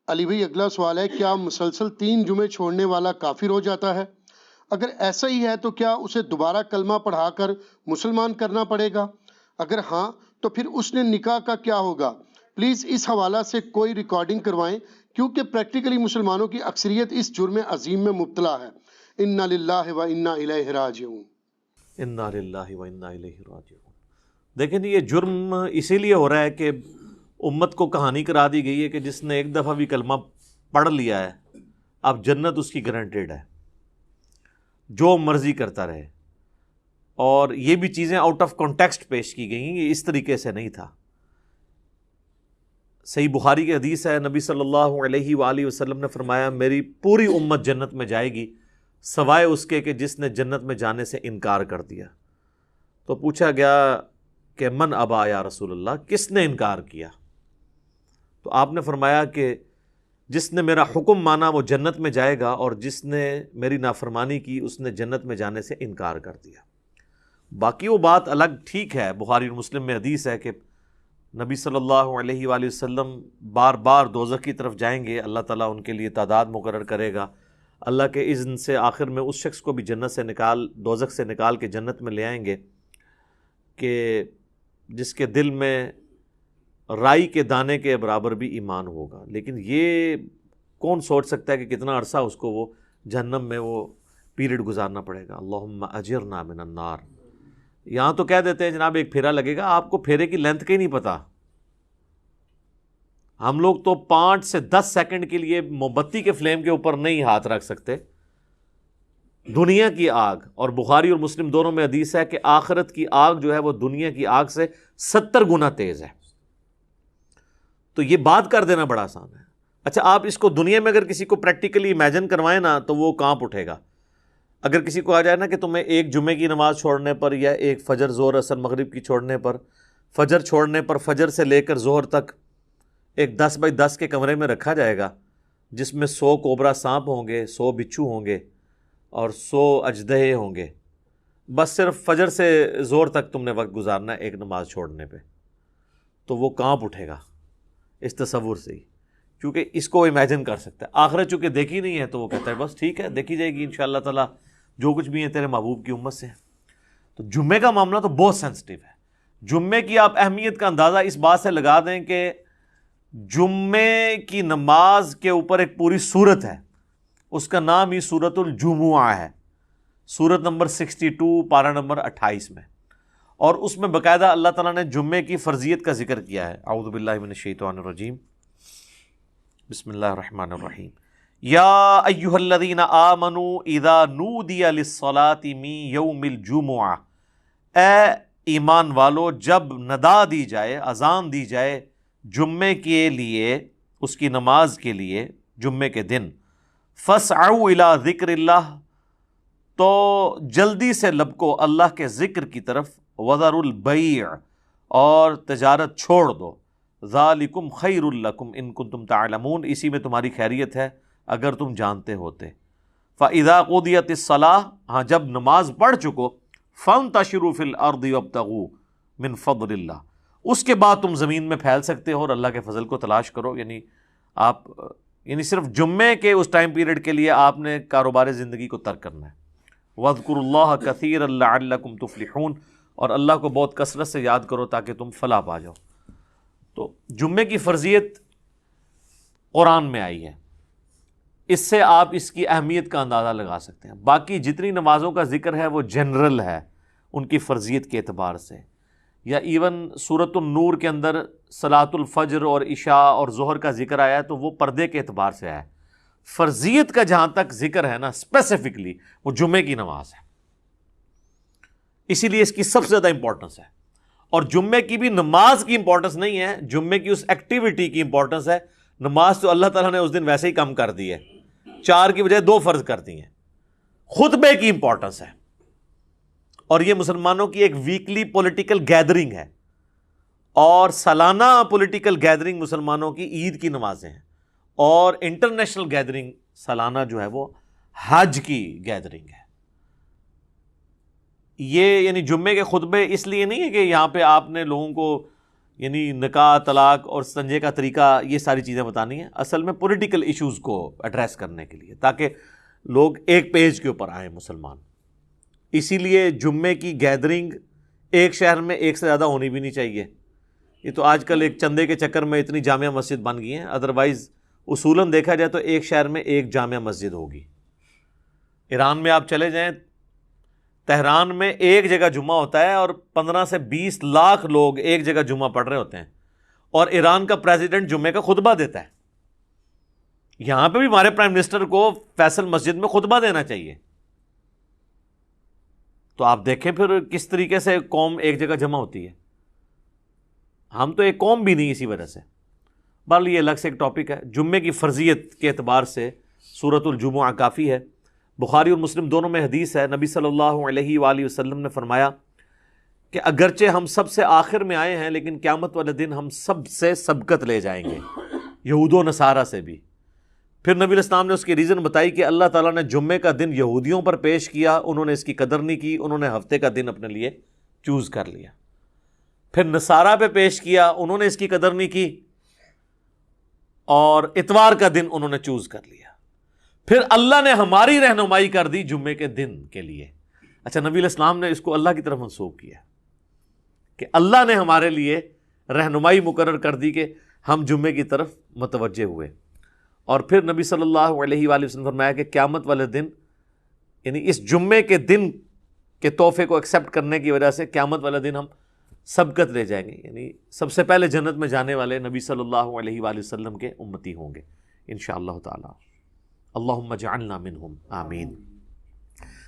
علی بھائی اگلا سوال ہے، کیا مسلسل 3 جمعے چھوڑنے والا کافر ہو جاتا ہے؟ اگر ایسا ہی ہے تو کیا اسے دوبارہ کلمہ پڑھا کر مسلمان کرنا پڑے گا؟ اگر ہاں تو پھر اس نے نکاح کا کیا ہوگا؟ پلیز اس حوالہ سے کوئی ریکارڈنگ کروائیں، کیونکہ پریکٹیکلی مسلمانوں کی اکثریت اس جرم عظیم میں مبتلا ہے۔ انا للہ و انا الیہ راجعون۔ انا للہ و انا الیہ راجعون۔ دیکھیں یہ جرم اسی لیے ہو رہا ہے کہ امت کو کہانی کرا دی گئی ہے کہ جس نے ایک دفعہ بھی کلمہ پڑھ لیا ہے اب جنت اس کی گارنٹیڈ ہے، جو مرضی کرتا رہے۔ اور یہ بھی چیزیں آؤٹ آف کانٹیکسٹ پیش کی گئی ہیں، یہ اس طریقے سے نہیں تھا۔ صحیح بخاری کی حدیث ہے، نبی صلی اللہ علیہ وآلہ وسلم نے فرمایا میری پوری امت جنت میں جائے گی سوائے اس کے کہ جس نے جنت میں جانے سے انکار کر دیا۔ تو پوچھا گیا کہ من ابا یا رسول اللہ، کس نے انکار کیا؟ تو آپ نے فرمایا کہ جس نے میرا حکم مانا وہ جنت میں جائے گا، اور جس نے میری نافرمانی کی اس نے جنت میں جانے سے انکار کر دیا۔ باقی وہ بات الگ ٹھیک ہے، بخاری اور مسلم میں حدیث ہے کہ نبی صلی اللہ علیہ وآلہ وسلم بار بار دوزخ کی طرف جائیں گے، اللہ تعالیٰ ان کے لیے تعداد مقرر کرے گا، اللہ کے اذن سے آخر میں اس شخص کو بھی جنت سے دوزخ سے نکال کے جنت میں لے آئیں گے کہ جس کے دل میں رائی کے دانے کے برابر بھی ایمان ہوگا۔ لیکن یہ کون سوچ سکتا ہے کہ کتنا عرصہ اس کو وہ جہنم میں وہ پیریڈ گزارنا پڑے گا۔ اللہم اجرنا من النار۔ یہاں تو کہہ دیتے ہیں جناب ایک پھیرا لگے گا، آپ کو پھیرے کی لینتھ کا ہی نہیں پتا۔ ہم لوگ تو 5 سے 10 سیکنڈ کے لیے موم بتی کے فلیم کے اوپر نہیں ہاتھ رکھ سکتے۔ دنیا کی آگ، اور بخاری اور مسلم دونوں میں حدیث ہے کہ آخرت کی آگ جو ہے وہ دنیا کی آگ سے 70 گنا تیز ہے۔ تو یہ بات کر دینا بڑا آسان ہے۔ اچھا آپ اس کو دنیا میں اگر کسی کو پریکٹیکلی امیجن کروائیں نا تو وہ کانپ اٹھے گا۔ اگر کسی کو آ جائے نا کہ تمہیں ایک جمعے کی نماز چھوڑنے پر، یا ایک فجر ظہر اثر مغرب کی چھوڑنے پر، فجر چھوڑنے پر فجر سے لے کر ظہر تک ایک 10 بائی 10 کے کمرے میں رکھا جائے گا جس میں 100 کوبرا سانپ ہوں گے، 100 بچھو ہوں گے اور 100 اژدہے ہوں گے، بس صرف فجر سے ظہر تک تم نے وقت گزارنا ہے ایک نماز چھوڑنے پہ، تو وہ کانپ اٹھے گا اس تصور سے ہی، کیونکہ اس کو امیجن کر سکتا ہے۔ آخرت چونکہ دیکھی نہیں ہے تو وہ کہتا ہے بس ٹھیک ہے دیکھی جائے گی انشاءاللہ تعالیٰ، جو کچھ بھی ہے تیرے محبوب کی امت سے۔ تو جمعے کا معاملہ تو بہت سینسٹیو ہے۔ جمعے کی آپ اہمیت کا اندازہ اس بات سے لگا دیں کہ جمعے کی نماز کے اوپر ایک پوری سورت ہے، اس کا نام ہی سورۃ الجمعہ ہے، سورت نمبر 62 پارہ نمبر 28 میں، اور اس میں باقاعدہ اللہ تعالیٰ نے جمعے کی فرضیت کا ذکر کیا ہے۔ اعوذ باللہ من الشیطان الرجیم، بسم اللہ الرحمن الرحیم۔ یا ایہا الذین آمنوا اذا نودی للصلاة من یوم الجمعہ، اے ایمان والو جب ندا دی جائے، اذان دی جائے جمعے کے لیے، اس کی نماز کے لیے جمعے کے دن، فاسعوا الی ذکر اللہ، تو جلدی سے لبکو اللہ کے ذکر کی طرف، وذروا البیع، اور تجارت چھوڑ دو، ذالکم خیر لکم ان کنتم تعلمون، اسی میں تمہاری خیریت ہے اگر تم جانتے ہوتے۔ فاذا قضیت الصلاۃ، ہاں جب نماز پڑھ چکو، فانتشروا فی الارض وابتغوا من فضل اللہ، اس کے بعد تم زمین میں پھیل سکتے ہو اور اللہ کے فضل کو تلاش کرو۔ یعنی آپ صرف جمعے کے اس ٹائم پیریڈ کے لیے آپ نے کاروبار زندگی کو ترک کرنا ہے۔ وَاذْكُرُوا اللَّهَ كَثِيرًا لَعَلَّكُمْ تُفْلِحُونَ، اور اللہ کو بہت کثرت سے یاد کرو تاکہ تم فلاح پا جاؤ۔ تو جمعے کی فرضیت قرآن میں آئی ہے، اس سے آپ اس کی اہمیت کا اندازہ لگا سکتے ہیں۔ باقی جتنی نمازوں کا ذکر ہے وہ جنرل ہے ان کی فرضیت کے اعتبار سے، یا ایون سورۃ النور کے اندر صلاۃ الفجر اور عشاء اور ظہر کا ذکر آیا ہے تو وہ پردے کے اعتبار سے آیا ہے۔ فرضیت کا جہاں تک ذکر ہے نا اسپیسیفکلی وہ جمعے کی نماز ہے، اسی لیے اس کی سب سے زیادہ امپورٹنس ہے۔ اور جمعے کی بھی نماز کی امپورٹنس نہیں ہے، جمعے کی اس ایکٹیویٹی کی امپورٹنس ہے۔ نماز تو اللہ تعالیٰ نے اس دن ویسے ہی کم کر دی ہے، 4 کی بجائے 2 فرض کر دی ہیں۔ خطبے کی امپورٹنس ہے، اور یہ مسلمانوں کی ایک ویکلی پولیٹیکل گیدرنگ ہے، اور سالانہ پولیٹیکل گیدرنگ مسلمانوں کی عید کی نمازیں ہیں، اور انٹرنیشنل گیدرنگ سالانہ جو ہے وہ حج کی گیدرنگ ہے۔ یہ یعنی جمعے کے خطبے اس لیے نہیں ہے کہ یہاں پہ آپ نے لوگوں کو یعنی نکاح، طلاق اور استنجے کا طریقہ، یہ ساری چیزیں بتانی ہیں اصل میں پولیٹیکل ایشوز کو ایڈریس کرنے کے لیے، تاکہ لوگ ایک پیج کے اوپر آئیں مسلمان۔ اسی لیے جمعے کی گیدرنگ ایک شہر میں ایک سے زیادہ ہونی بھی نہیں چاہیے۔ یہ تو آج کل ایک چندے کے چکر میں اتنی جامع مسجد بن گئی ہیں، ادروائز اصولاً دیکھا جائے تو ایک شہر میں ایک جامع مسجد ہوگی۔ ایران میں آپ چلے جائیں، تہران میں ایک جگہ جمعہ ہوتا ہے اور 15 سے 20 لاکھ لوگ ایک جگہ جمعہ پڑھ رہے ہوتے ہیں، اور ایران کا پریزیڈنٹ جمعے کا خطبہ دیتا ہے۔ یہاں پہ بھی ہمارے پرائم منسٹر کو فیصل مسجد میں خطبہ دینا چاہیے۔ تو آپ دیکھیں پھر کس طریقے سے قوم ایک جگہ جمع ہوتی ہے۔ ہم تو ایک قوم بھی نہیں اسی وجہ سے۔ بہرحال یہ الگ سے ایک ٹاپک ہے۔ جمعے کی فرضیت کے اعتبار سے سورۃ الجمعہ کافی ہے۔ بخاری اور مسلم دونوں میں حدیث ہے، نبی صلی اللہ علیہ وآلہ وسلم نے فرمایا کہ اگرچہ ہم سب سے آخر میں آئے ہیں، لیکن قیامت والے دن ہم سب سے سبقت لے جائیں گے، یہود و نصارہ سے بھی۔ پھر نبی علیہ السلام نے اس کی ریزن بتائی کہ اللہ تعالیٰ نے جمعے کا دن یہودیوں پر پیش کیا، انہوں نے اس کی قدر نہیں کی، انہوں نے ہفتے کا دن اپنے لیے چوز کر لیا۔ پھر نصارہ پہ پیش کیا، انہوں نے اس کی قدر نہیں کی، اور اتوار کا دن انہوں نے چوز کر لیا۔ پھر اللہ نے ہماری رہنمائی کر دی جمعے کے دن کے لیے۔ اچھا، نبی علیہ السلام نے اس کو اللہ کی طرف منسوب کیا کہ اللہ نے ہمارے لیے رہنمائی مقرر کر دی کہ ہم جمعے کی طرف متوجہ ہوئے۔ اور پھر نبی صلی اللہ علیہ وآلہ وسلم نے فرمایا کہ قیامت والے دن، یعنی اس جمعے کے دن کے تحفے کو ایکسیپٹ کرنے کی وجہ سے قیامت والے دن ہم سبقت لے جائیں گے، یعنی سب سے پہلے جنت میں جانے والے نبی صلی اللہ علیہ وآلہ وسلم کے امتی ہوں گے انشاءاللہ تعالی۔ اللہم اجعلنا منہم، آمین۔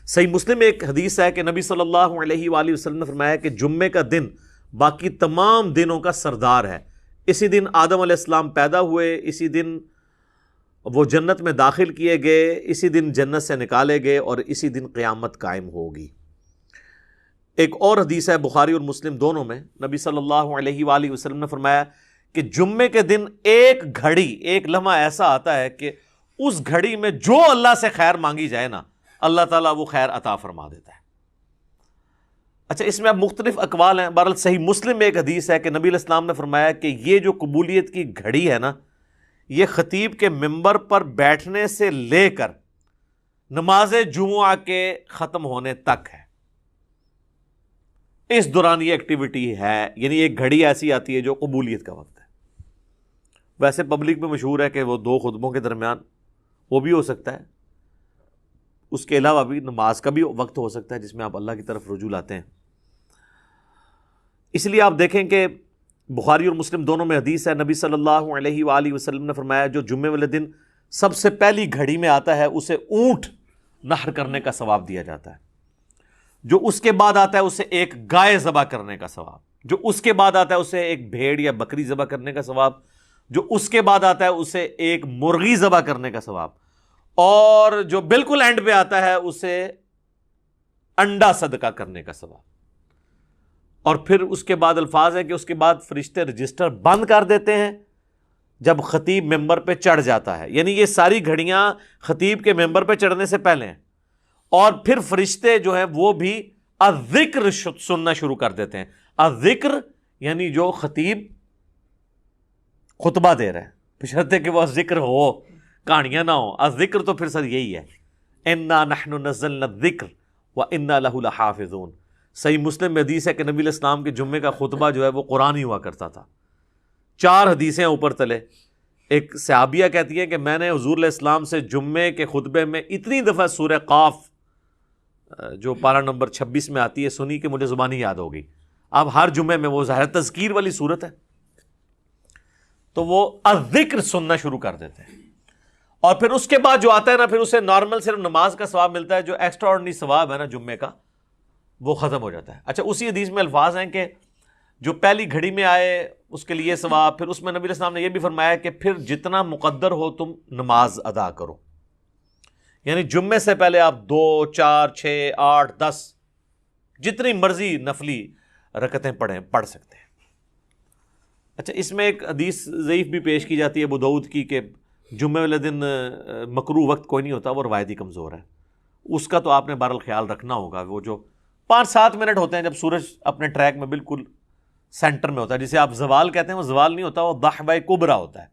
صحیح مسلم میں ایک حدیث ہے کہ نبی صلی اللہ علیہ وآلہ وسلم نے فرمایا کہ جمعے کا دن باقی تمام دنوں کا سردار ہے۔ اسی دن آدم علیہ السلام پیدا ہوئے، اسی دن وہ جنت میں داخل کیے گئے، اسی دن جنت سے نکالے گئے، اور اسی دن قیامت قائم ہوگی۔ ایک اور حدیث ہے بخاری اور مسلم دونوں میں، نبی صلی اللہ علیہ وآلہ وسلم نے فرمایا کہ جمعے کے دن ایک گھڑی، ایک لمحہ ایسا آتا ہے کہ اس گھڑی میں جو اللہ سے خیر مانگی جائے نا، اللہ تعالیٰ وہ خیر عطا فرما دیتا ہے۔ اچھا، اس میں اب مختلف اقوال ہیں۔ بہرحال صحیح مسلم میں ایک حدیث ہے کہ نبی علیہ السلام نے فرمایا کہ یہ جو قبولیت کی گھڑی ہے نا، یہ خطیب کے ممبر پر بیٹھنے سے لے کر نماز جمعہ کے ختم ہونے تک ہے۔ اس دوران یہ ایکٹیویٹی ہے، یعنی ایک گھڑی ایسی آتی ہے جو قبولیت کا وقت ہے۔ ویسے پبلک میں مشہور ہے کہ وہ دو خطبوں کے درمیان وہ بھی ہو سکتا ہے، اس کے علاوہ بھی نماز کا بھی وقت ہو سکتا ہے جس میں آپ اللہ کی طرف رجوع لاتے ہیں۔ اس لیے آپ دیکھیں کہ بخاری اور مسلم دونوں میں حدیث ہے، نبی صلی اللہ علیہ وآلہ وسلم نے فرمایا جو جمعے والے دن سب سے پہلی گھڑی میں آتا ہے اسے اونٹ نحر کرنے کا ثواب دیا جاتا ہے، جو اس کے بعد آتا ہے اسے ایک گائے ذبح کرنے کا ثواب، جو اس کے بعد آتا ہے اسے ایک بھیڑ یا بکری ذبح کرنے کا ثواب، جو اس کے بعد آتا ہے اسے ایک مرغی ذبح کرنے کا ثواب، اور جو بالکل اینڈ پہ آتا ہے اسے انڈا صدقہ کرنے کا ثواب۔ اور پھر اس کے بعد الفاظ ہے کہ اس کے بعد فرشتے رجسٹر بند کر دیتے ہیں جب خطیب ممبر پہ چڑھ جاتا ہے، یعنی یہ ساری گھڑیاں خطیب کے ممبر پہ چڑھنے سے پہلے ہیں، اور پھر فرشتے جو ہیں وہ بھی الذکر سننا شروع کر دیتے ہیں۔ الذکر یعنی جو خطیب خطبہ دے رہے ہیں، بشرطے کہ وہ ذکر ہو، کہانیاں نہ ہو۔ الذکر تو پھر سر یہی ہے، انا نحن نزلنا الذکر وانا لہ لحافظون۔ صحیح مسلم میں حدیث ہے کہ نبی علیہ السلام کے جمعے کا خطبہ جو ہے وہ قرآن ہی ہوا کرتا تھا۔ 4 حدیثیں اوپر تلے۔ ایک صحابیہ کہتی ہے کہ میں نے حضور علیہ السلام سے جمعے کے خطبے میں اتنی دفعہ سورہ قاف جو پارہ نمبر 26 میں آتی ہے سنی کہ مجھے زبانی یاد ہو گئی۔ اب ہر جمعے میں وہ ظاہر تذکیر والی صورت ہے تو وہ الذکر سننا شروع کر دیتے ہیں، اور پھر اس کے بعد جو آتا ہے نا، پھر اسے نارمل صرف نماز کا ثواب ملتا ہے، جو ایکسٹرا آرڈنری ثواب ہے نا جمعے کا وہ ختم ہو جاتا ہے۔ اچھا، اسی حدیث میں الفاظ ہیں کہ جو پہلی گھڑی میں آئے اس کے لیے ثواب، پھر اس میں نبی علیہ السلام نے یہ بھی فرمایا کہ پھر جتنا مقدر ہو تم نماز ادا کرو، یعنی جمعے سے پہلے آپ 2 4 6 8 10 جتنی مرضی نفلی رکعتیں پڑھ سکتے ہیں۔ اچھا، اس میں ایک حدیث ضعیف بھی پیش کی جاتی ہے ابو داؤد کی کہ جمعے والے دن مکروہ وقت کوئی نہیں ہوتا، وہ روایتی کمزور ہے، اس کا تو آپ نے بہرحال خیال رکھنا ہوگا۔ وہ جو 5-7 منٹ ہوتے ہیں جب سورج اپنے ٹریک میں بالکل سینٹر میں ہوتا ہے. جسے آپ زوال کہتے ہیں وہ زوال نہیں ہوتا, وہ ضحبہ کبریٰ ہوتا ہے.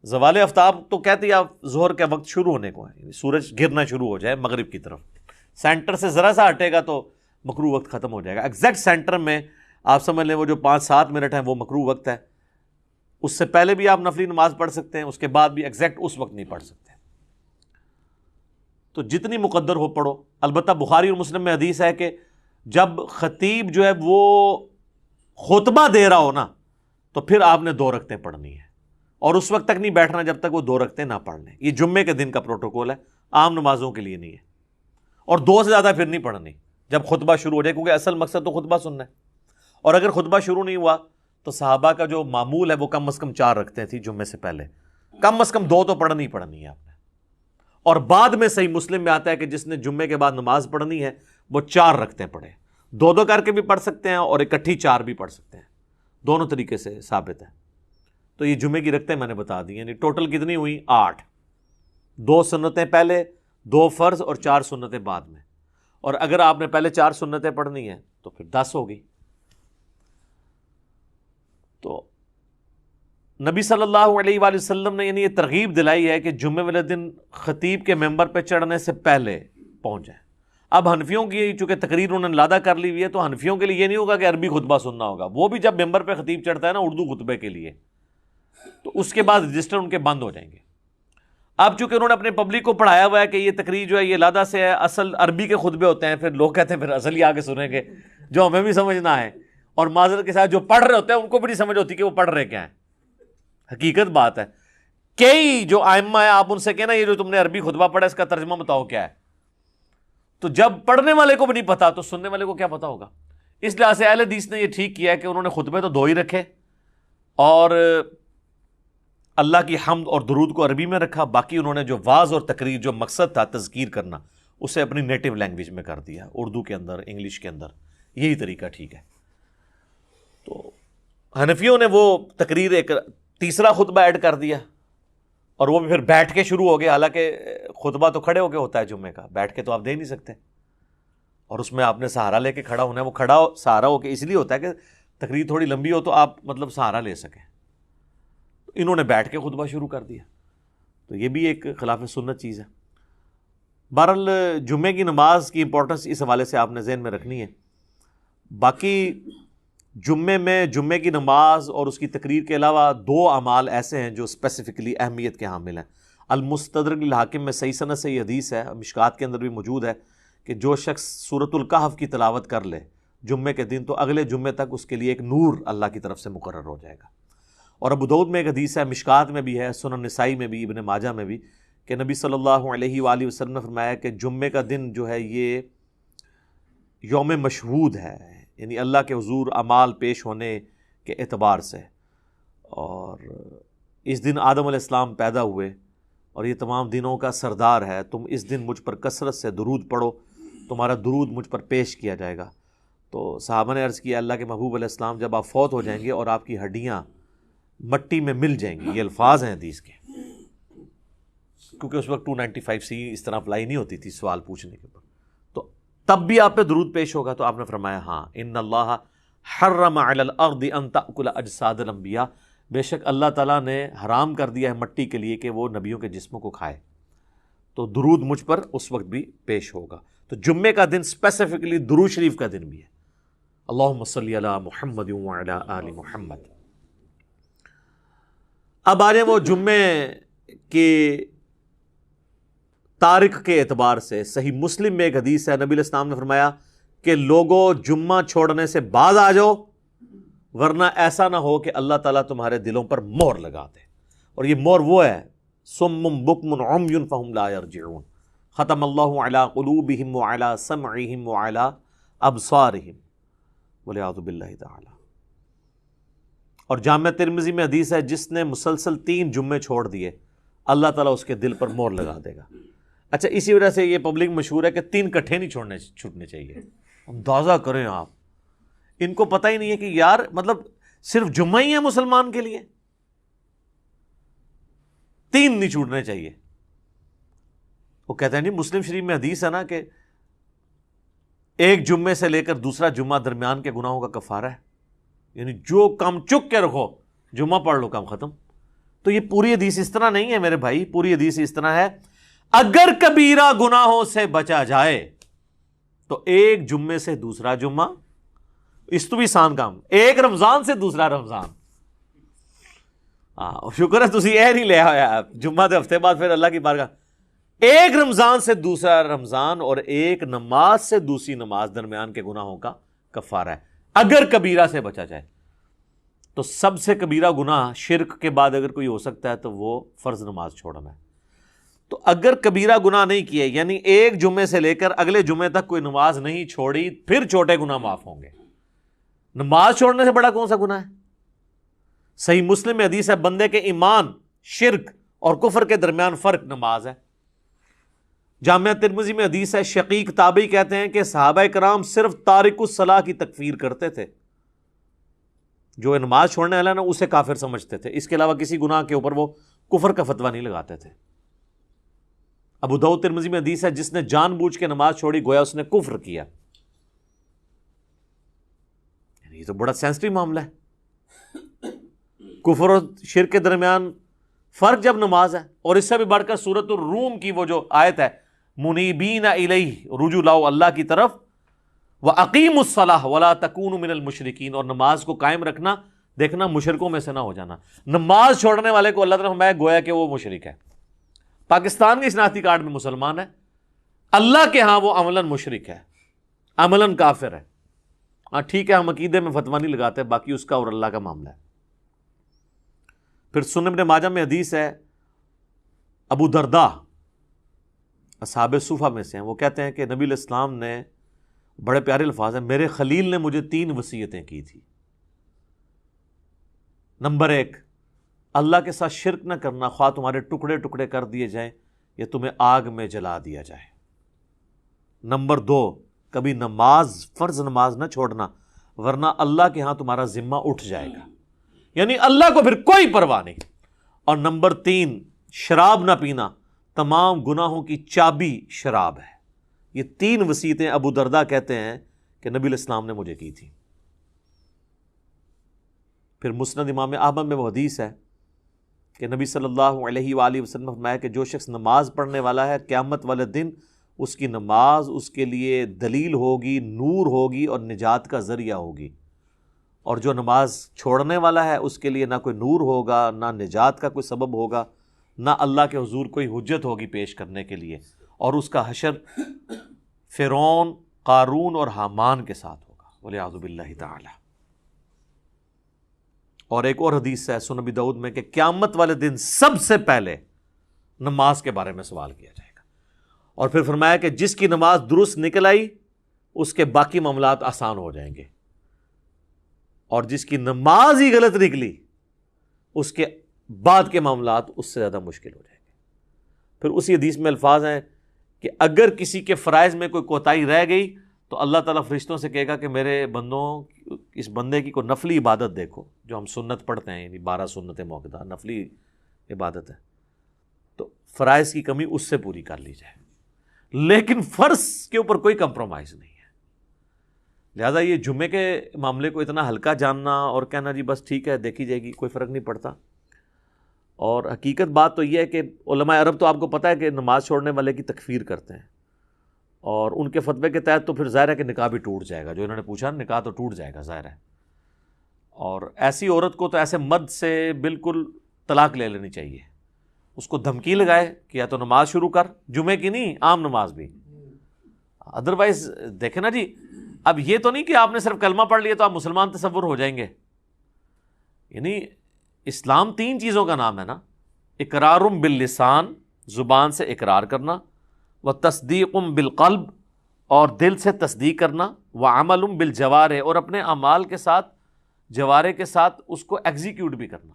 زوال آفتاب تو کہتے ہیں آپ ظہر کا وقت شروع ہونے کو ہے, یعنی سورج گرنا شروع ہو جائے مغرب کی طرف, سینٹر سے ذرا سا ہٹے گا تو مکروہ وقت ختم ہو جائے گا. ایگزیکٹ سینٹر میں آپ سمجھ لیں وہ جو 5-7 منٹ ہیں وہ مکروہ وقت ہے. اس سے پہلے بھی آپ نفلی نماز پڑھ سکتے ہیں, اس کے بعد بھی ایگزیکٹ اس وقت نہیں پڑھ سکتے. تو جتنی مقدر ہو پڑھو. البتہ بخاری اور مسلم میں حدیث ہے کہ جب خطیب جو ہے وہ خطبہ دے رہا ہو نا تو پھر آپ نے 2 رکعتیں پڑھنی ہیں, اور اس وقت تک نہیں بیٹھنا جب تک وہ 2 رکعتیں نہ پڑھ لیں. یہ جمعے کے دن کا پروٹوکول ہے, عام نمازوں کے لیے نہیں ہے. اور 2 سے زیادہ پھر نہیں پڑھنی جب خطبہ شروع ہو جائے, کیونکہ اصل مقصد تو خطبہ سننا ہے. اور اگر خطبہ شروع نہیں ہوا تو صحابہ کا جو معمول ہے وہ کم از کم 4 رکھتے تھی جمعے سے پہلے, کم از کم 2 تو پڑھنی ہی پڑھنی ہے آپ نے. اور بعد میں صحیح مسلم میں آتا ہے کہ جس نے جمعے کے بعد نماز پڑھنی ہے وہ 4 رکعتیں پڑھے. 2 کر کے بھی پڑھ سکتے ہیں اور اکٹھی 4 بھی پڑھ سکتے ہیں, دونوں طریقے سے ثابت ہے. تو یہ جمعے کی رکعتیں میں نے بتا دی, یعنی ٹوٹل کتنی ہوئی 8. 2 سنتیں پہلے, 2 فرض اور 4 سنتیں بعد میں. اور اگر آپ نے پہلے 4 سنتیں پڑھنی ہیں تو پھر 10 ہوگی. تو نبی صلی اللہ علیہ وآلہ وسلم نے یعنی یہ ترغیب دلائی ہے کہ جمعے والے دن خطیب کے ممبر پہ چڑھنے سے پہلے پہنچ جائیں. اب حنفیوں کی چونکہ تقریر انہوں نے لادہ کر لی ہوئی ہے, تو حنفیوں کے لیے یہ نہیں ہوگا کہ عربی خطبہ سننا ہوگا. وہ بھی جب ممبر پہ خطیب چڑھتا ہے نا اردو خطبے کے لیے, تو اس کے بعد رجسٹر ان کے بند ہو جائیں گے. اب چونکہ انہوں نے اپنے پبلک کو پڑھایا ہوا ہے کہ یہ تقریر جو ہے یہ لادہ سے ہے, اصل عربی کے خطبے ہوتے ہیں, پھر لوگ کہتے ہیں پھر اصل ہی آگے سنیں گے جو ہمیں بھی سمجھنا ہے. اور معذرت کے ساتھ جو پڑھ رہے ہوتے ہیں ان کو بھی نہیں سمجھ ہوتی کہ وہ پڑھ رہے کیا ہیں. حقیقت بات ہے, کئی جو ائمہ ہیں آپ ان سے کہنا یہ جو تم نے عربی خطبہ پڑھا اس کا ترجمہ بتاؤ کیا ہے. تو جب پڑھنے والے کو بھی نہیں پتا تو سننے والے کو کیا پتا ہوگا. اس لحاظ سے اہل حدیث نے یہ ٹھیک کیا ہے کہ انہوں نے خطبے تو 2 ہی رکھے, اور اللہ کی حمد اور درود کو عربی میں رکھا. باقی انہوں نے جو واعظ اور تقریر جو مقصد تھا تذکیر کرنا اسے اپنی نیٹو لینگویج میں کر دیا, اردو کے اندر, انگلش کے اندر. یہی طریقہ ٹھیک ہے. تو حنفیوں نے وہ تقریر ایک تیسرا خطبہ ایڈ کر دیا, اور وہ بھی پھر بیٹھ کے شروع ہو گیا. حالانکہ خطبہ تو کھڑے ہو کے ہوتا ہے جمعے کا, بیٹھ کے تو آپ دے نہیں سکتے. اور اس میں آپ نے سہارا لے کے کھڑا ہونا ہے. وہ کھڑا سہارا ہو کے اس لیے ہوتا ہے کہ تقریر تھوڑی لمبی ہو تو آپ مطلب سہارا لے سکیں. انہوں نے بیٹھ کے خطبہ شروع کر دیا, تو یہ بھی ایک خلاف سنت چیز ہے. بہرحال جمعے کی نماز کی امپورٹنس اس حوالے سے آپ نے ذہن میں رکھنی ہے. باقی جمعے میں جمعے کی نماز اور اس کی تقریر کے علاوہ 2 اعمال ایسے ہیں جو اسپیسیفکلی اہمیت کے حامل ہیں. المستدرک للحاکم میں صحیح سند سے یہ حدیث ہے, مشکات کے اندر بھی موجود ہے, کہ جو شخص سورۃ الکہف کی تلاوت کر لے جمعے کے دن تو اگلے جمعے تک اس کے لیے ایک نور اللہ کی طرف سے مقرر ہو جائے گا. اور ابو داؤد میں ایک حدیث ہے, مشکات میں بھی ہے, سنن نسائی میں بھی, ابن ماجہ میں بھی, کہ نبی صلی اللہ علیہ وآلہ وسلم نے فرمایا کہ جمعے کا دن جو ہے یہ یوم مشہود ہے, یعنی اللہ کے حضور اعمال پیش ہونے کے اعتبار سے. اور اس دن آدم علیہ السلام پیدا ہوئے اور یہ تمام دنوں کا سردار ہے. تم اس دن مجھ پر کثرت سے درود پڑھو, تمہارا درود مجھ پر پیش کیا جائے گا. تو صحابہ نے عرض کیا اللہ کے محبوب علیہ السلام جب آپ فوت ہو جائیں گے اور آپ کی ہڈیاں مٹی میں مل جائیں گی, یہ الفاظ ہیں حدیث کے, کیونکہ اس وقت 295 سی اس طرح اپلائی نہیں ہوتی تھی سوال پوچھنے کے اوپر, تو تب بھی آپ پہ درود پیش ہوگا. تو آپ نے فرمایا ہاں, ان اللہ حرم علی الارض ان تأکل اجساد الانبیاء, بے شک اللہ تعالیٰ نے حرام کر دیا ہے مٹی کے لیے کہ وہ نبیوں کے جسموں کو کھائے. تو درود مجھ پر اس وقت بھی پیش ہوگا. تو جمعے کا دن اسپیسیفکلی درود شریف کا دن بھی ہے. اللہم صلی علی محمد وعلی آل محمد. اب آ جائیں وہ جمعے کے تاریخ کے اعتبار سے. صحیح مسلم میں ایک حدیث ہے, نبی علیہ السلام نے فرمایا کہ لوگوں جمعہ چھوڑنے سے باز آ جاؤ, ورنہ ایسا نہ ہو کہ اللہ تعالیٰ تمہارے دلوں پر مہر لگا دے. اور یہ مہر وہ ہے صم بکم عمی فہم لا یرجعون, ختم اللہ علی قلوبہم وعلی سمعہم وعلی ابصارہم والعیاذ باللہ تعالی. اور جامع ترمذی میں حدیث ہے جس نے مسلسل 3 جمعے چھوڑ دیے اللہ تعالیٰ اس کے دل پر مہر لگا دے گا. اچھا, اسی وجہ سے یہ پبلک مشہور ہے کہ 3 کٹھے نہیں چھوٹنے چاہیے. اندازہ کریں آپ, ان کو پتہ ہی نہیں ہے کہ یار مطلب صرف جمعہ ہی ہے مسلمان کے لیے, 3 نہیں چھوٹنے چاہیے. وہ کہتے ہیں نہیں, مسلم شریف میں حدیث ہے نا کہ ایک جمعے سے لے کر دوسرا جمعہ درمیان کے گناہوں کا کفارہ ہے. یعنی جو کام چک کے رکھو، جمعہ پڑھ لو، کام ختم۔ تو یہ پوری حدیث اس طرح نہیں ہے میرے بھائی، پوری حدیث اس طرح ہے اگر کبیرہ گناہوں سے بچا جائے تو ایک جمعے سے دوسرا جمعہ، اس تو بھی آسان کام، ایک رمضان سے دوسرا رمضان۔ شکر ہے تسی اے نہیں لے آیا جمعہ دے ہفتے بعد پھر اللہ کی بارگاہ، ایک رمضان سے دوسرا رمضان اور ایک نماز سے دوسری نماز درمیان کے گناہوں کا کفارہ ہے اگر کبیرہ سے بچا جائے۔ تو سب سے کبیرہ گناہ شرک کے بعد اگر کوئی ہو سکتا ہے تو وہ فرض نماز چھوڑنا ہے۔ تو اگر کبیرہ گناہ نہیں کیے، یعنی ایک جمعے سے لے کر اگلے جمعے تک کوئی نماز نہیں چھوڑی، پھر چھوٹے گناہ معاف ہوں گے۔ نماز چھوڑنے سے بڑا کون سا گناہ ہے؟ صحیح مسلم میں حدیث ہے بندے کے ایمان، شرک اور کفر کے درمیان فرق نماز ہے۔ جامعہ ترمذی میں حدیث ہے، شقیق تابعی کہتے ہیں کہ صحابہ کرام صرف تارک الصلاح کی تکفیر کرتے تھے، جو نماز چھوڑنے والا نا اسے کافر سمجھتے تھے، اس کے علاوہ کسی گناہ کے اوپر وہ کفر کا فتویٰ نہیں لگاتے تھے۔ ابو داؤد ترمذی میں حدیث ہے، جس نے جان بوجھ کے نماز چھوڑی گویا اس نے کفر کیا۔ یہ تو بڑا سینسٹیو معاملہ ہے، کفر اور شرک کے درمیان فرق جب نماز ہے۔ اور اس سے بھی بڑھ کر سورۃ الروم کی وہ جو آیت ہے، منیبین الیہ، رجوع لاؤ اللہ کی طرف، وَأَقِیمُوا الصَّلَاةَ وَلَا تَکُونُوا مِنَ الْمُشْرِکِینَ، اور نماز کو قائم رکھنا، دیکھنا مشرکوں میں سے نہ ہو جانا۔ نماز چھوڑنے والے کو اللہ تعالیٰ فرمایا گویا کہ وہ مشرک ہے۔ پاکستان کے شناختی کارڈ میں مسلمان ہے، اللہ کے ہاں وہ عملاً مشرک ہے، عملاً کافر ہے۔ ہاں ٹھیک ہے، ہم عقیدے میں فتویٰ نہیں لگاتے، باقی اس کا اور اللہ کا معاملہ ہے۔ پھر سنن ابن ماجہ میں حدیث ہے، ابو درداء اصحاب صوفہ میں سے ہیں، وہ کہتے ہیں کہ نبی علیہ السلام نے، بڑے پیارے الفاظ ہیں، میرے خلیل نے مجھے 3 وصیتیں کی تھی۔ نمبر 1، اللہ کے ساتھ شرک نہ کرنا، خواہ تمہارے ٹکڑے ٹکڑے کر دیے جائیں یا تمہیں آگ میں جلا دیا جائے۔ نمبر 2، کبھی نماز، فرض نماز نہ چھوڑنا، ورنہ اللہ کے ہاں تمہارا ذمہ اٹھ جائے گا، یعنی اللہ کو پھر کوئی پرواہ نہیں۔ اور نمبر 3، شراب نہ پینا، تمام گناہوں کی چابی شراب ہے۔ یہ 3 وصیتیں ابو درداء کہتے ہیں کہ نبی علیہ السلام نے مجھے کی تھی۔ پھر مسند امام احمد میں وہ حدیث ہے کہ نبی صلی اللہ علیہ وآلہ وسلم فرمایا کہ جو شخص نماز پڑھنے والا ہے، قیامت والے دن اس کی نماز اس کے لیے دلیل ہوگی، نور ہوگی اور نجات کا ذریعہ ہوگی، اور جو نماز چھوڑنے والا ہے اس کے لیے نہ کوئی نور ہوگا، نہ نجات کا کوئی سبب ہوگا، نہ اللہ کے حضور کوئی حجت ہوگی پیش کرنے کے لیے، اور اس کا حشر فرعون، قارون اور حامان کے ساتھ ہوگا، والعیاذ باللہ تعالی۔ اور ایک اور حدیث ہے سنن ابی داؤد میں کہ قیامت والے دن سب سے پہلے نماز کے بارے میں سوال کیا جائے گا، اور پھر فرمایا کہ جس کی نماز درست نکل آئی اس کے باقی معاملات آسان ہو جائیں گے، اور جس کی نماز ہی غلط نکلی اس کے بعد کے معاملات اس سے زیادہ مشکل ہو جائیں گے۔ پھر اسی حدیث میں الفاظ ہیں کہ اگر کسی کے فرائض میں کوئی کوتاہی رہ گئی تو اللہ تعالیٰ فرشتوں سے کہے گا کہ میرے بندوں، اس بندے کی کوئی نفلی عبادت دیکھو، جو ہم سنت پڑھتے ہیں، یعنی 12 سنت موقعہ نفلی عبادت ہے، تو فرائض کی کمی اس سے پوری کر لی جائے، لیکن فرض کے اوپر کوئی کمپرومائز نہیں ہے۔ لہٰذا یہ جمعے کے معاملے کو اتنا ہلکا جاننا اور کہنا جی بس ٹھیک ہے دیکھی جائے گی، کوئی فرق نہیں پڑتا۔ اور حقیقت بات تو یہ ہے کہ علماء عرب تو آپ کو پتہ ہے کہ نماز چھوڑنے والے کی تکفیر کرتے ہیں، اور ان کے فتوے کے تحت تو پھر ظاہر ہے کہ نکاح بھی ٹوٹ جائے گا، جو انہوں نے پوچھا نکاح تو ٹوٹ جائے گا ظاہر ہے۔ اور ایسی عورت کو تو ایسے مرد سے بالکل طلاق لے لینی چاہیے، اس کو دھمکی لگائے کہ یا تو نماز شروع کر، جمعے کی نہیں عام نماز بھی، ادروائز دیکھیں نا جی، اب یہ تو نہیں کہ آپ نے صرف کلمہ پڑھ لیا تو آپ مسلمان تصور ہو جائیں گے، یعنی اسلام 3 چیزوں کا نام ہے نا، اقرار باللسان، زبان سے اقرار کرنا، وتصدیق بالقلب، اور دل سے تصدیق کرنا، وعمل بالجوارح، اور اپنے اعمال کے ساتھ، جوارح کے ساتھ اس کو ایگزیکیوٹ بھی کرنا۔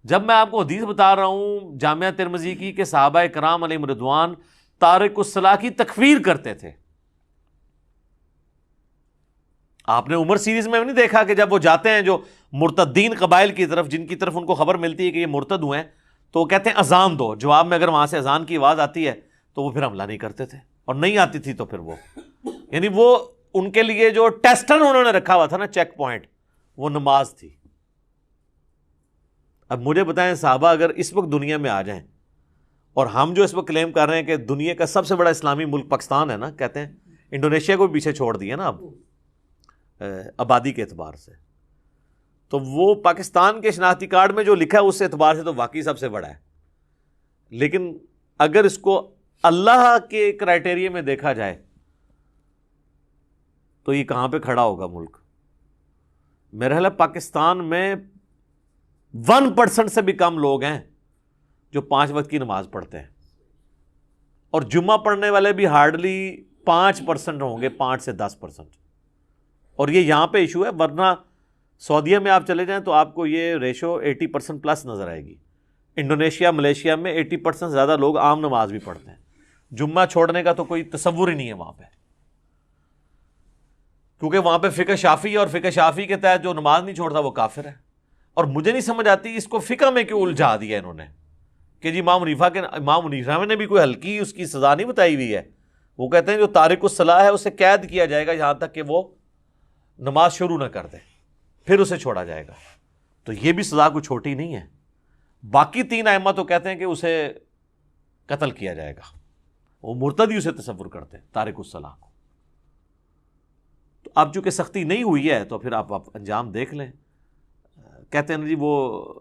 جب میں آپ کو حدیث بتا رہا ہوں جامعہ ترمذی کی کہ صحابہ کرام علیہم رضوان تارک الصلاح کی تکفیر کرتے تھے، آپ نے عمر سیریز میں نہیں دیکھا کہ جب وہ جاتے ہیں جو مرتدین قبائل کی طرف، جن کی طرف ان کو خبر ملتی ہے کہ یہ مرتد ہوئے ہیں، تو وہ کہتے ہیں اذان دو، جواب میں اگر وہاں سے اذان کی آواز آتی ہے تو وہ پھر حملہ نہیں کرتے تھے، اور نہیں آتی تھی تو پھر وہ، یعنی وہ ان کے لیے جو ٹیسٹر انہوں نے رکھا ہوا تھا نا، چیک پوائنٹ، وہ نماز تھی. اب مجھے بتائیں صحابہ اگر اس وقت دنیا میں آ جائیں اور ہم جو اس وقت کلیم کر رہے ہیں کہ دنیا کا سب سے بڑا اسلامی ملک پاکستان ہے نا, کہتے ہیں انڈونیشیا کو بھی پیچھے چھوڑ دیا نا اب آبادی کے اعتبار سے, تو وہ پاکستان کے شناختی کارڈ میں جو لکھا ہے اس اعتبار سے تو واقعی سب سے بڑا ہے. لیکن اگر اس کو اللہ کے کرائٹیریا میں دیکھا جائے تو یہ کہاں پہ کھڑا ہوگا ملک؟ میرا خیال ہے پاکستان میں 1% سے بھی کم لوگ ہیں جو 5 وقت کی نماز پڑھتے ہیں, اور جمعہ پڑھنے والے بھی ہارڈلی 5% ہوں گے, 5 سے 10%. اور یہ یہاں پہ ایشو ہے, ورنہ سعودیہ میں آپ چلے جائیں تو آپ کو یہ ریشو 80% پلس نظر آئے گی. انڈونیشیا, ملیشیا میں 80% زیادہ لوگ عام نماز بھی پڑھتے ہیں. جمعہ چھوڑنے کا تو کوئی تصور ہی نہیں ہے وہاں پہ, کیونکہ وہاں پہ فقہ شافعی, اور فقہ شافعی کے تحت جو نماز نہیں چھوڑتا وہ کافر ہے. اور مجھے نہیں سمجھ آتی اس کو فقہ میں کیوں الجھا دیا انہوں نے کہ جی امام حنیفہ نے بھی کوئی ہلکی اس کی سزا نہیں بتائی ہوئی ہے. وہ کہتے ہیں جو تارک الصلاح ہے اسے قید کیا جائے گا یہاں تک کہ وہ نماز شروع نہ کر دے, پھر اسے چھوڑا جائے گا. تو یہ بھی سزا کوئی چھوٹی نہیں ہے. باقی 3 ائمہ تو کہتے ہیں کہ اسے قتل کیا جائے گا, وہ مرتدی اسے تصور کرتے ہیں تارک الصلاح کو. تو اب چونکہ سختی نہیں ہوئی ہے تو پھر آپ انجام دیکھ لیں. کہتے ہیں جی وہ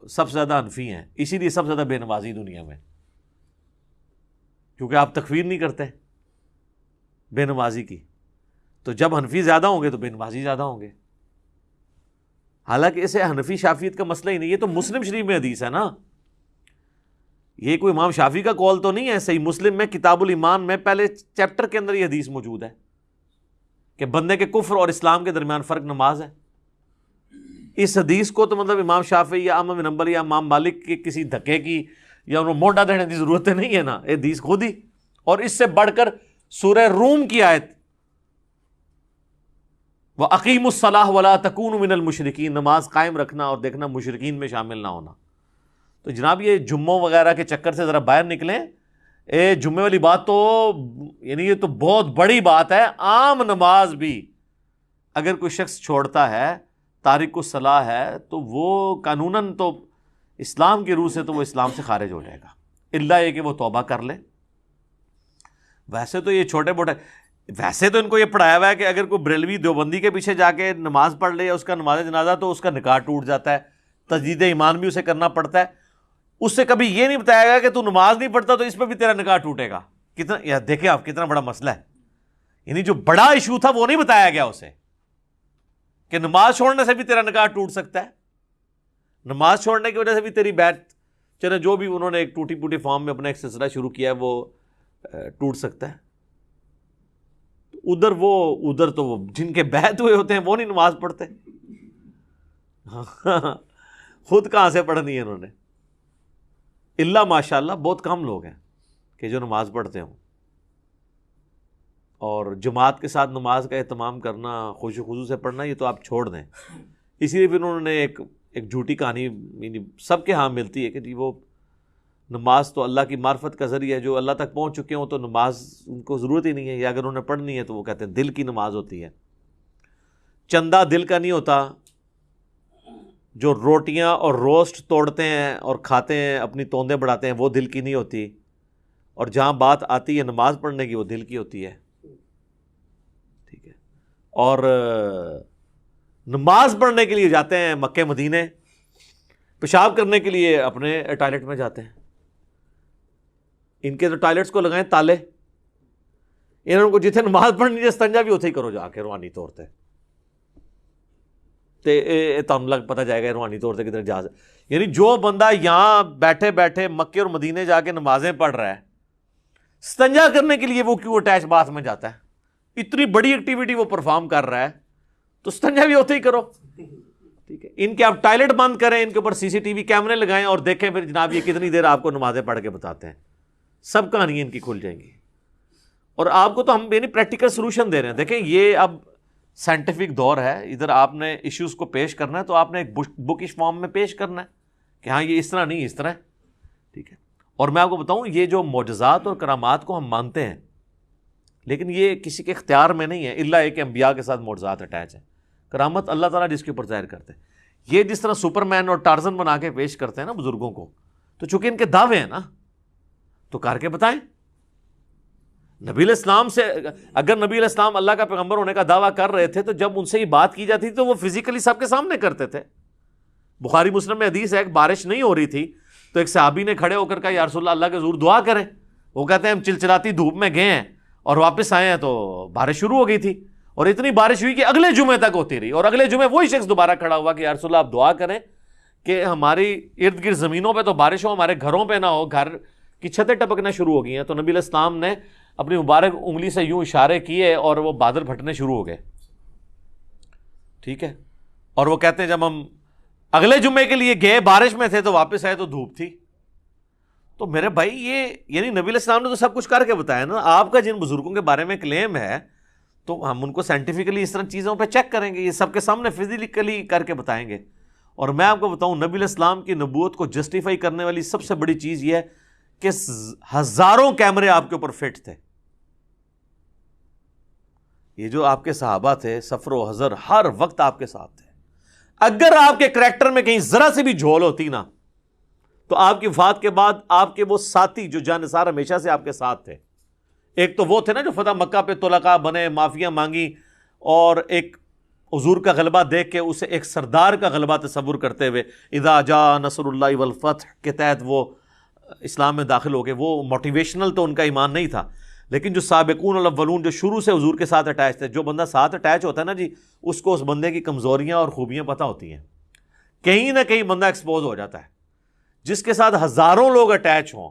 سب سے زیادہ حنفی ہیں, اسی لیے سب سے زیادہ بے نمازی دنیا میں, کیونکہ آپ تکفیر نہیں کرتے بے نمازی کی. تو جب حنفی زیادہ ہوں گے تو بے نمازی زیادہ ہوں گے. حالانکہ اسے حنفی شافعیت کا مسئلہ ہی نہیں, یہ تو مسلم شریف میں حدیث ہے نا, یہ کوئی امام شافعی کا قول تو نہیں ہے. صحیح مسلم میں کتاب الایمان میں پہلے چیپٹر کے اندر یہ حدیث موجود ہے کہ بندے کے کفر اور اسلام کے درمیان فرق نماز ہے. اس حدیث کو تو مطلب امام شافعی یا احمد بن حنبل یا امام مالک کے کسی دھکے کی یا انہوں موڈا دینے کی ضرورت نہیں ہے نا, یہ حدیث خود ہی. اور اس سے بڑھ کر سورہ روم کی آیت وَأَقِیمُوا الصَّلَاةَ وَلَا تَکُونُوا مِنَ الْمُشْرِکِینَ, نماز قائم رکھنا اور دیکھنا مشرکین میں شامل نہ ہونا. تو جناب یہ جمعوں وغیرہ کے چکر سے ذرا باہر نکلیں. جمعے والی بات تو یعنی یہ تو بہت بڑی بات ہے. عام نماز بھی اگر کوئی شخص چھوڑتا ہے, تارک الصلاح ہے, تو وہ قانوناً تو اسلام کی روح سے تو وہ اسلام سے خارج ہو جائے گا, الا یہ کہ وہ توبہ کر لے. ویسے تو یہ چھوٹے موٹے, ویسے تو ان کو یہ پڑھایا ہوا ہے کہ اگر کوئی بریلوی دیوبندی کے پیچھے جا کے نماز پڑھ لے یا اس کا نماز جنازہ تو اس کا نکاح ٹوٹ جاتا ہے, تجدید ایمان بھی اسے کرنا پڑتا ہے. اس سے کبھی یہ نہیں بتایا گیا کہ تو نماز نہیں پڑھتا تو اس پہ بھی تیرا نکاح ٹوٹے گا. کتنا یار دیکھیں آپ کتنا بڑا مسئلہ ہے. یعنی جو بڑا ایشو تھا وہ نہیں بتایا گیا اسے کہ نماز چھوڑنے سے بھی تیرا نکاح ٹوٹ سکتا ہے, نماز چھوڑنے کی وجہ سے بھی تیری بیعت, چلے جو بھی انہوں نے ایک ٹوٹی پوٹی فارم میں اپنا ایک سلسلہ شروع کیا ہے وہ ٹوٹ سکتا ہے. ادھر تو وہ جن کے بیعت ہوئے ہوتے ہیں وہ نہیں نماز پڑھتے. خود کہاں سے پڑھنی ہے انہوں نے؟ اللہ ماشاء اللہ بہت کم لوگ ہیں کہ جو نماز پڑھتے ہوں. اور جماعت کے ساتھ نماز کا اہتمام کرنا, خوشو خضو سے پڑھنا, یہ تو آپ چھوڑ دیں. اسی لیے پھر انہوں نے ایک جھوٹی کہانی یعنی سب کے ہاں ملتی ہے کہ جی وہ نماز تو اللہ کی معرفت کا ذریعہ ہے, جو اللہ تک پہنچ چکے ہوں تو نماز ان کو ضرورت ہی نہیں ہے, یا اگر انہوں نے پڑھنی ہے تو وہ کہتے ہیں دل کی نماز ہوتی ہے. چندہ دل کا نہیں ہوتا. جو روٹیاں اور روسٹ توڑتے ہیں اور کھاتے ہیں, اپنی توندیں بڑھاتے ہیں, وہ دل کی نہیں ہوتی. اور جہاں بات آتی ہے نماز پڑھنے کی وہ دل کی ہوتی ہے. ٹھیک ہے. اور نماز پڑھنے کے لیے جاتے ہیں مکے مدینے, پیشاب کرنے کے لیے اپنے ٹوائلٹ میں جاتے ہیں. ان کے تو ٹوائلٹس کو لگائیں تالے, انہوں کو جتنے نماز پڑھنی ہے استنجا بھی اتنے ہی کرو جا کے روحانی طور پہ. تم لگ پتہ جائے گا روحانی طور سے کدھر جا. یعنی جو بندہ یہاں بیٹھے بیٹھے مکے اور مدینے جا کے نمازیں پڑھ رہا ہے, استنجا کرنے کے لیے وہ کیوں اٹیچ باتھ میں جاتا ہے؟ اتنی بڑی ایکٹیویٹی وہ پرفارم کر رہا ہے تو استنجا بھی ہوتے ہی کرو. ٹھیک ہے. ان کے آپ ٹوائلٹ بند کریں, ان کے اوپر CCTV کیمرے لگائیں اور دیکھیں پھر جناب یہ کتنی دیر آپ کو نمازیں پڑھ کے بتاتے ہیں. سب کہانیاں ان کی کھل جائیں گی. اور آپ کو تو ہم یعنی پریکٹیکل سولوشن دے رہے ہیں. دیکھیں یہ اب سائنٹیفک دور ہے, ادھر آپ نے ایشوز کو پیش کرنا ہے تو آپ نے ایک بکش فارم میں پیش کرنا ہے کہ ہاں یہ اس طرح نہیں اس طرح ہے. ٹھیک ہے. اور میں آپ کو بتاؤں یہ جو معجزات اور کرامات کو ہم مانتے ہیں لیکن یہ کسی کے اختیار میں نہیں ہے, الا ایک انبیاء کے ساتھ معجزات اٹیچ ہیں. کرامت اللہ تعالیٰ جس کے اوپر ظاہر کرتے ہیں. یہ جس طرح سپر مین اور ٹارزن بنا کے پیش کرتے ہیں نا بزرگوں کو, تو چونکہ ان کے دعوے ہیں نا تو کر کے بتائیں. نبی علیہ السلام سے اگر نبی علیہ السلام اللہ کا پیغمبر ہونے کا دعویٰ کر رہے تھے تو جب ان سے یہ بات کی جاتی تھی تو وہ فزیکلی سب کے سامنے کرتے تھے. بخاری مسلم میں حدیث ہے, ایک بارش نہیں ہو رہی تھی تو ایک صحابی نے کھڑے ہو کر کہا یا رسول اللہ کے حضور دعا کریں. وہ کہتے ہیں ہم چلچلاتی دھوپ میں گئے ہیں اور واپس آئے ہیں تو بارش شروع ہو گئی تھی, اور اتنی بارش ہوئی کہ اگلے جمعے تک ہوتی رہی, اور اگلے جمعے وہی شخص دوبارہ کھڑا ہوا کہ یا رسول اللہ آپ دعا کریں کہ ہماری ارد گرد زمینوں پہ تو بارش ہو, ہمارے گھروں پہ نہ ہو, گھر کی چھتیں ٹپکنا شروع ہو گئی ہیں. تو نبی علیہ السلام نے اپنی مبارک انگلی سے یوں اشارے کیے اور وہ بادل پھٹنے شروع ہو گئے. ٹھیک ہے, اور وہ کہتے ہیں جب ہم اگلے جمعے کے لیے گئے بارش میں تھے تو واپس آئے تو دھوپ تھی. تو میرے بھائی یہ یعنی نبی علیہ السلام نے تو سب کچھ کر کے بتایا نا. آپ کا جن بزرگوں کے بارے میں کلیم ہے تو ہم ان کو سائنٹیفکلی اس طرح چیزوں پہ چیک کریں گے, یہ سب کے سامنے فزیکلی کر کے بتائیں گے. اور میں آپ کو بتاؤں نبی علیہ السلام کی نبوت کو جسٹیفائی کرنے والی سب سے بڑی چیز یہ ہے کہ ہزاروں کیمرے آپ کے اوپر فٹ تھے. یہ جو آپ کے صحابہ تھے سفر و حضر ہر وقت آپ کے ساتھ تھے. اگر آپ کے کریکٹر میں کہیں ذرا سی بھی جھول ہوتی نا تو آپ کی وفات کے بعد آپ کے وہ ساتھی جو جانثار ہمیشہ سے آپ کے ساتھ تھے, ایک تو وہ تھے نا جو فتح مکہ پہ طلقاء بنے, معافیاں مانگی, اور ایک حضور کا غلبہ دیکھ کے اسے ایک سردار کا غلبہ تصور کرتے ہوئے اذا جاء نصر اللہ والفتح کے تحت وہ اسلام میں داخل ہو گئے. وہ موٹیویشنل تو ان کا ایمان نہیں تھا, لیکن جو سابقون الاولون جو شروع سے حضور کے ساتھ اٹیچ تھے, جو بندہ ساتھ اٹیچ ہوتا ہے نا جی اس کو اس بندے کی کمزوریاں اور خوبیاں پتہ ہوتی ہیں. کہیں نہ کہیں بندہ ایکسپوز ہو جاتا ہے. جس کے ساتھ ہزاروں لوگ اٹیچ ہوں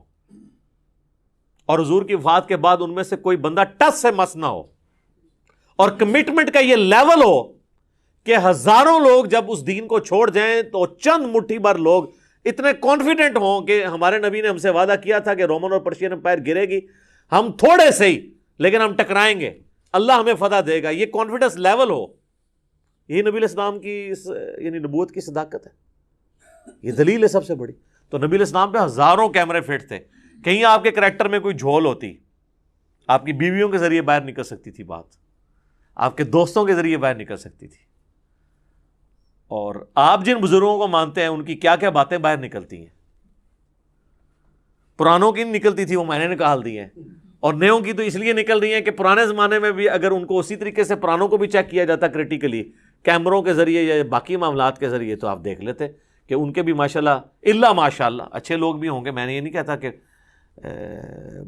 اور حضور کی وفات کے بعد ان میں سے کوئی بندہ ٹس سے مس نہ ہو, اور کمٹمنٹ کا یہ لیول ہو کہ ہزاروں لوگ جب اس دین کو چھوڑ جائیں تو چند مٹھی بھر لوگ اتنے کانفیڈنٹ ہوں کہ ہمارے نبی نے ہم سے وعدہ کیا تھا کہ رومن اور پرشین امپائر گرے گی, ہم تھوڑے سے ہی لیکن ہم ٹکرائیں گے, اللہ ہمیں فتح دے گا. یہ کانفیڈنس لیول ہو, یہی نبی علیہ السلام کی یعنی نبوت کی صداقت ہے. یہ دلیل ہے سب سے بڑی. تو نبی علیہ السلام پہ ہزاروں کیمرے فٹ تھے. کہیں آپ کے کریکٹر میں کوئی جھول ہوتی, آپ کی بیویوں کے ذریعے باہر نکل سکتی تھی بات, آپ کے دوستوں کے ذریعے باہر نکل سکتی تھی, اور آپ جن بزرگوں کو مانتے ہیں ان کی کیا کیا باتیں باہر نکلتی ہیں. پرانوں کی نکلتی تھی وہ میں نے نکال دی ہیں, اور نیوں کی تو اس لیے نکل رہی ہیں کہ پرانے زمانے میں بھی اگر ان کو اسی طریقے سے پرانوں کو بھی چیک کیا جاتا کریٹیکلی کیمروں کے ذریعے یا باقی معاملات کے ذریعے تو آپ دیکھ لیتے کہ ان کے بھی ماشاءاللہ الا ماشاءاللہ اچھے لوگ بھی ہوں گے. میں نے یہ نہیں کہتا کہ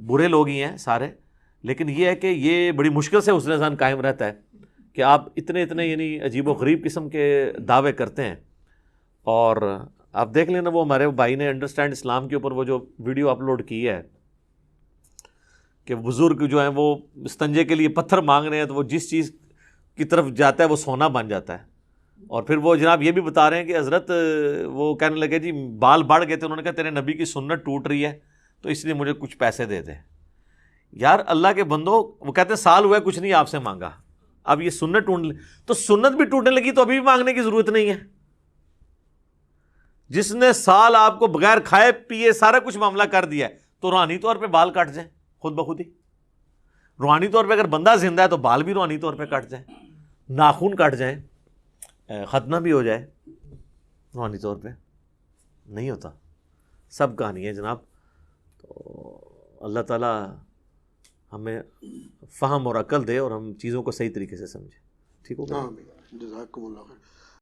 برے لوگ ہی ہیں سارے, لیکن یہ ہے کہ یہ بڑی مشکل سے حسن ظن قائم رہتا ہے کہ آپ اتنے یعنی عجیب و غریب قسم کے دعوے کرتے ہیں. اور آپ دیکھ لینا وہ ہمارے بھائی نے انڈرسٹینڈ اسلام کے اوپر وہ جو ویڈیو اپلوڈ کی ہے کہ بزرگ جو ہیں وہ استنجے کے لیے پتھر مانگ رہے ہیں تو وہ جس چیز کی طرف جاتا ہے وہ سونا بن جاتا ہے. اور پھر وہ جناب یہ بھی بتا رہے ہیں کہ حضرت وہ کہنے لگے جی بال بڑھ گئے تھے, انہوں نے کہا تیرے نبی کی سنت ٹوٹ رہی ہے تو اس لیے مجھے کچھ پیسے دے دے. یار اللہ کے بندو, وہ کہتے ہیں سال ہوا ہے کچھ نہیں آپ سے مانگا, اب یہ سنت ٹوٹ تو سنت بھی ٹوٹنے لگی تو ابھی بھی مانگنے کی ضرورت نہیں ہے. جس نے سال آپ کو بغیر کھائے پیے سارا کچھ معاملہ کر دیا ہے تو روحانی طور پہ بال کٹ جائیں خود بخود ہی. روحانی طور پہ اگر بندہ زندہ ہے تو بال بھی روحانی طور پہ کٹ جائیں, ناخن کٹ جائیں, ختنہ بھی ہو جائے, روحانی طور پہ نہیں ہوتا. سب کہانی ہے جناب. تو اللہ تعالیٰ ہمیں فہم اور عقل دے اور ہم چیزوں کو صحیح طریقے سے سمجھیں. ٹھیک ہوگا. جزاکم اللہ خیر.